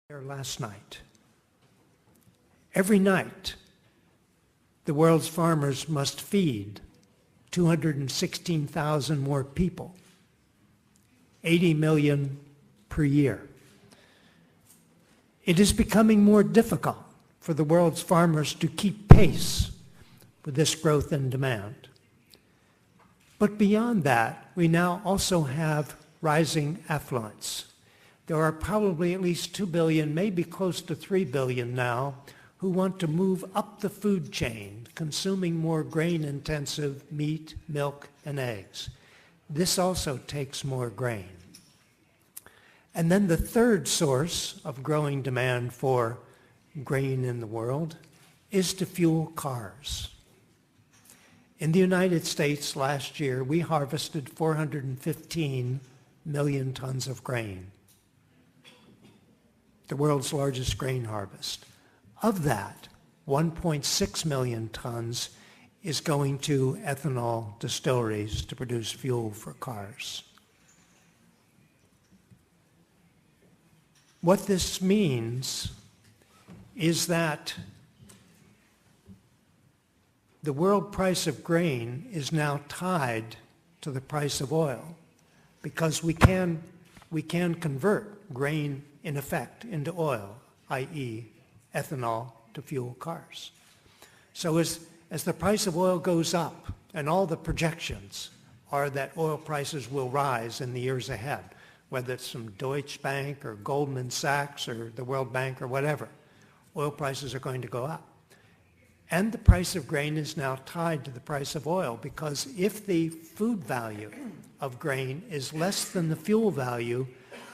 There last night. Every night, the world's farmers must feed 216,000 more people, 80 million per year. It is becoming more difficult for the world's farmers to keep pace with this growth in demand. But beyond that, we now also have rising affluence. There are probably at least 2 billion, maybe close to 3 billion now, who want to move up the food chain, consuming more grain-intensive meat, milk, and eggs. This also takes more grain. And then the third source of growing demand for grain in the world is to fuel cars. In the United States last year, we harvested 415 million tons of grain, the world's largest grain harvest. Of that, 1.6 million tons is going to ethanol distilleries to produce fuel for cars. What this means is that the world price of grain is now tied to the price of oil because we can convert grain in effect into oil, i.e. ethanol to fuel cars. So as the price of oil goes up, and all the projections are that oil prices will rise in the years ahead, whether it's from Deutsche Bank or Goldman Sachs or the World Bank or whatever, oil prices are going to go up. And the price of grain is now tied to the price of oil because if the food value of grain is less than the fuel value,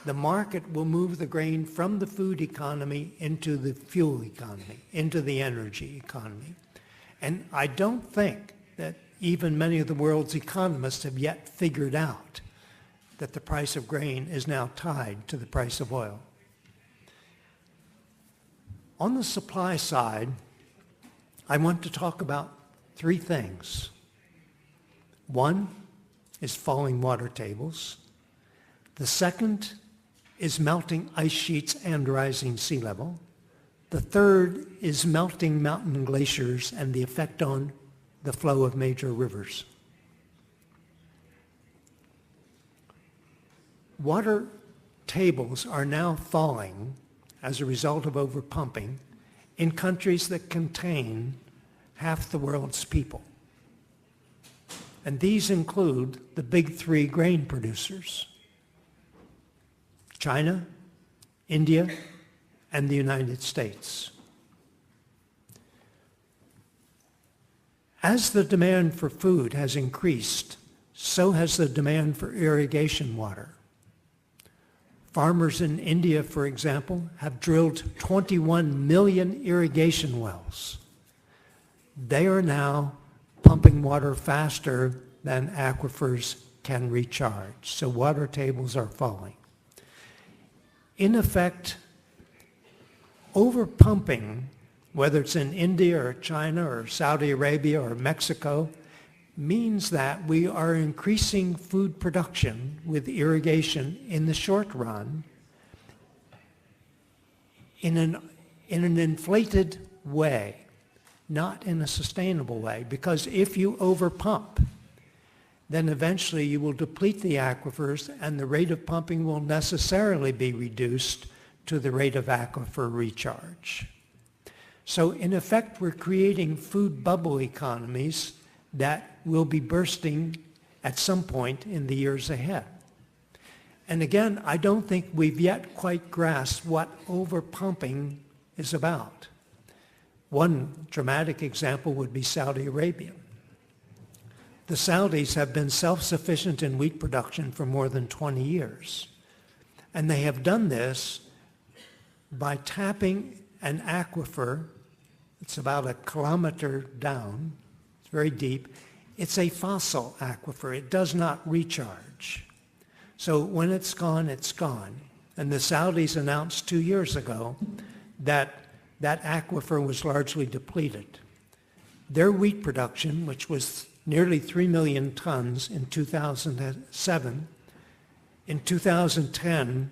the market will move the grain from the food economy into the fuel economy, into the energy economy. And I don't think that even many of the world's economists have yet figured out that the price of grain is now tied to the price of oil. On the supply side, I want to talk about three things. One is falling water tables. The second is melting ice sheets and rising sea level. The third is melting mountain glaciers and the effect on the flow of major rivers. Water tables are now falling as a result of overpumping in countries that contain half the world's people. And these include the big three grain producers: China, India, and the United States. As the demand for food has increased, so has the demand for irrigation water. Farmers in India, for example, have drilled 21 million irrigation wells. They are now pumping water faster than aquifers can recharge, so water tables are falling. In effect, overpumping, whether it's in India or China or Saudi Arabia or Mexico, means that we are increasing food production with irrigation in the short run in an inflated way, not in a sustainable way. Because if you overpump, then eventually you will deplete the aquifers and the rate of pumping will necessarily be reduced to the rate of aquifer recharge. So in effect, we're creating food bubble economies that will be bursting at some point in the years ahead. And again, I don't think we've yet quite grasped what overpumping is about. One dramatic example would be Saudi Arabia. The Saudis have been self-sufficient in wheat production for more than 20 years. And they have done this by tapping an aquifer. It's about 1 kilometer down. It's very deep. It's a fossil aquifer. It does not recharge. So when it's gone, it's gone. And the Saudis announced 2 years ago that that aquifer was largely depleted. Their wheat production, which was nearly 3 million tons in 2007, in 2010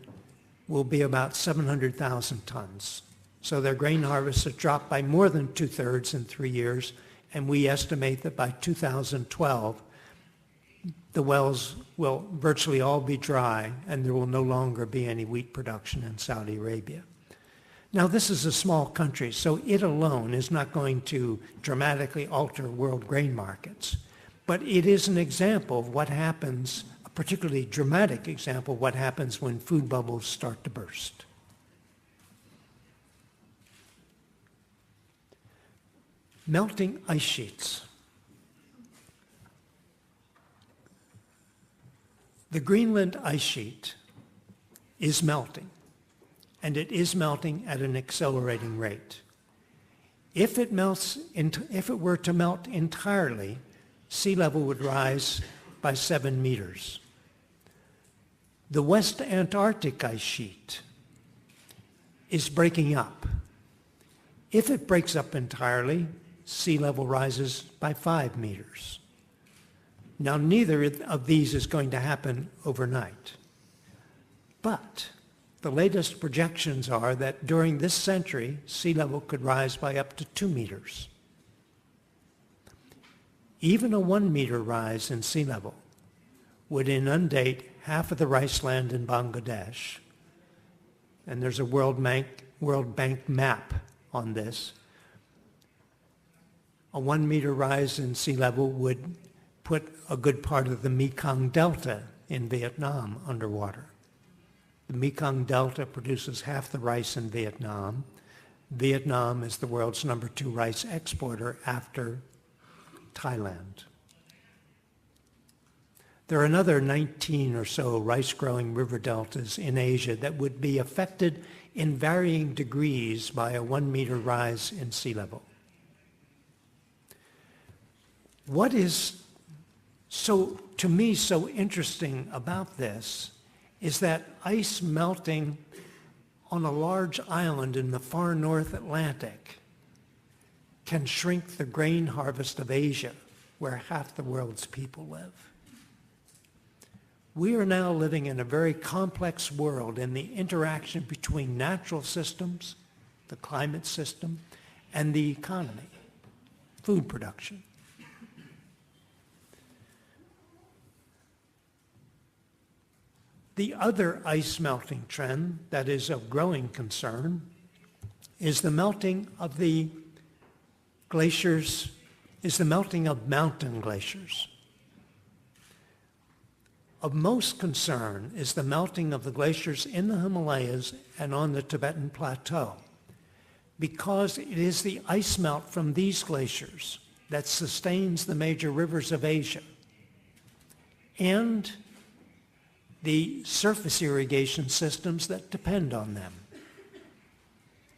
will be about 700,000 tons. So their grain harvest has dropped by more than 2/3 in 3 years, and we estimate that by 2012, the wells will virtually all be dry, and there will no longer be any wheat production in Saudi Arabia. Now, this is a small country, so it alone is not going to dramatically alter world grain markets. But it is an example of what happens, a particularly dramatic example of what happens when food bubbles start to burst. Melting ice sheets. The Greenland ice sheet is melting, and it is melting at an accelerating rate. If it were to melt entirely, sea level would rise by 7 meters. The West Antarctic ice sheet is breaking up. If it breaks up entirely, sea level rises by 5 meters. Now, neither of these is going to happen overnight. But the latest projections are that during this century, sea level could rise by up to 2 meters. Even a 1 meter rise in sea level would inundate half of the rice land in Bangladesh. And there's a World Bank map on this. A 1 meter rise in sea level would put a good part of the Mekong Delta in Vietnam underwater. The Mekong Delta produces half the rice in Vietnam. Vietnam is the world's #2 rice exporter after Thailand. There are another 19 or so rice-growing river deltas in Asia that would be affected in varying degrees by a 1 meter rise in sea level. What is to me so interesting about this is that ice melting on a large island in the far North Atlantic can shrink the grain harvest of Asia, where half the world's people live. We are now living in a very complex world in the interaction between natural systems, the climate system, and the economy, food production. The other ice melting trend that is of growing concern is the melting of the glaciers, is the melting of mountain glaciers. Of most concern is the melting of the glaciers in the Himalayas and on the Tibetan Plateau, because it is the ice melt from these glaciers that sustains the major rivers of Asia and the surface irrigation systems that depend on them.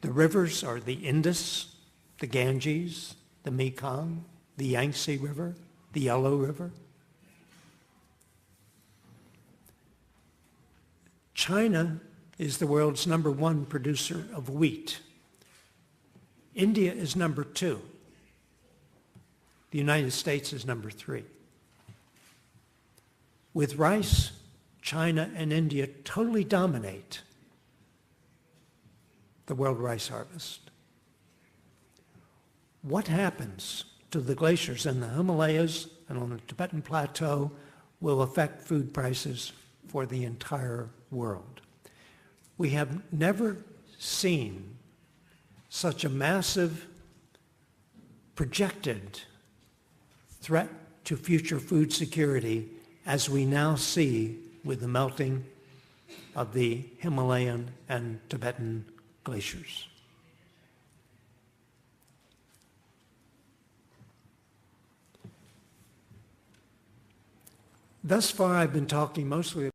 The rivers are the Indus, the Ganges, the Mekong, the Yangtze River, the Yellow River. China is the world's #1 producer of wheat. India is #2. The United States is #3. With rice, China and India totally dominate the world rice harvest. What happens to the glaciers in the Himalayas and on the Tibetan Plateau will affect food prices for the entire world. We have never seen such a massive projected threat to future food security as we now see with the melting of the Himalayan and Tibetan glaciers. Thus far, I've been talking mostly